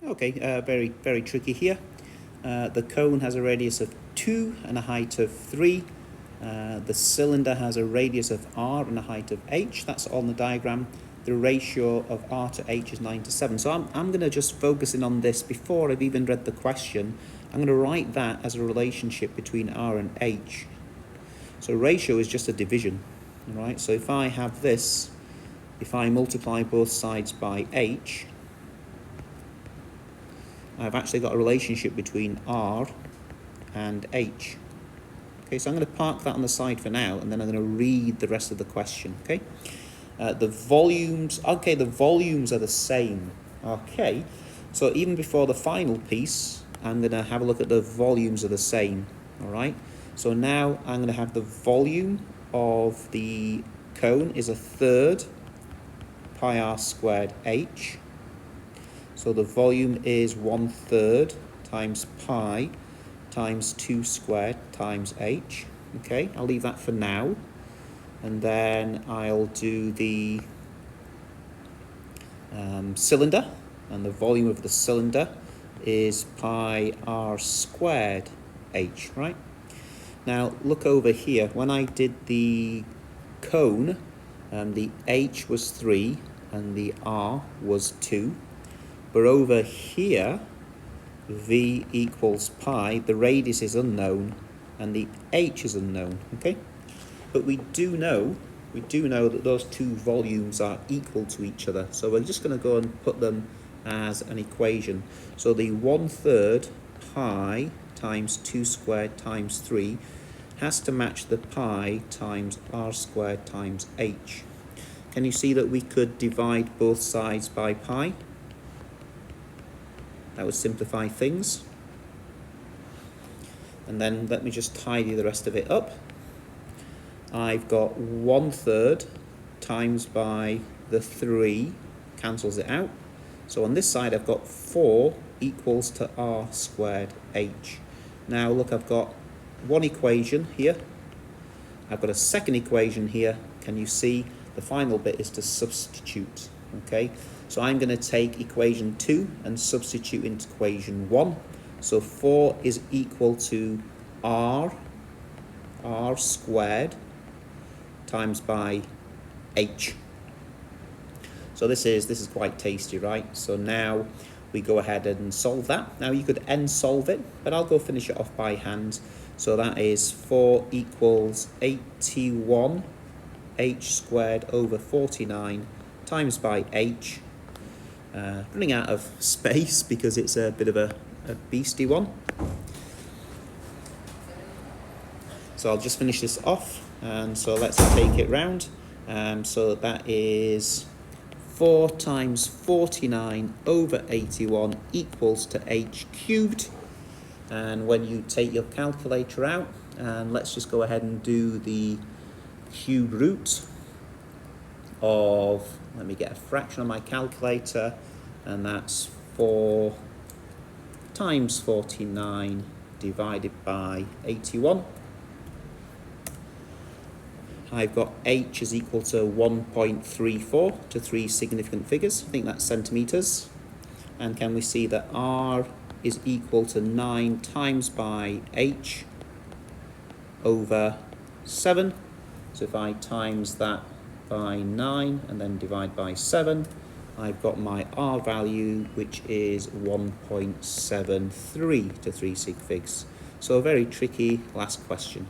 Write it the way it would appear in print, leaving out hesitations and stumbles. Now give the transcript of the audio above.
Okay, very tricky here. The cone has a radius of 2 and a height of 3. The cylinder has a radius of r and a height of h. That's on the diagram. The ratio of r to h is 9 to 7. So I'm going to just focus in on this before I've even read the question. I'm going to write that as a relationship between r and h. So ratio is just a division, right? So if I have this, if I multiply both sides by h, I've actually got a relationship between r and h. Okay, so I'm going to park that on the side for now, and then I'm going to read the rest of the question, okay? The volumes are the same. Okay, so even before the final piece, I'm going to have a look at the volumes are the same, all right? So now I'm going to have the volume of the cone is 1/3 pi r squared h. So the volume is 1/3 times pi times 2 squared times h. Okay, I'll leave that for now. And then I'll do the cylinder, and the volume of the cylinder is pi r squared h, right? Now look over here. When I did the cone, the h was 3 and the r was 2. But over here, v equals pi, the radius is unknown and the h is unknown, okay? But we do know that those two volumes are equal to each other. So we're just going to go and put them as an equation. So the 1/3 pi times 2 squared times 3 has to match the pi times r squared times h. Can you see that we could divide both sides by pi? That would simplify things. And then let me just tidy the rest of it up. I've got 1/3 times by the 3 cancels it out. So on this side I've got 4 equals to r squared h. Now look, I've got one equation here. I've got a second equation here. Can you see the final bit is to substitute? Okay, so I'm going to take equation 2 and substitute into equation 1. So 4 is equal to r squared times by h. So this is quite tasty, right? So now we go ahead and solve that. Now you could end solve it, but I'll go finish it off by hand. So that is 4 equals 81 h squared over 49 times by h. Running out of space because it's a bit of a beastie one. So I'll just finish this off, and so let's take it round. So that is 4 times 49 over 81 equals to h cubed. And when you take your calculator out, and let's just go ahead and do the cube root of, let me get a fraction on my calculator, and that's 4 times 49 divided by 81. I've got h is equal to 1.34 to 3 significant figures. I think that's centimetres. And can we see that r is equal to 9 times by h over 7. So if I times that by 9 and then divide by 7, I've got my r value, which is 1.73 to 3 sig figs. So a very tricky last question.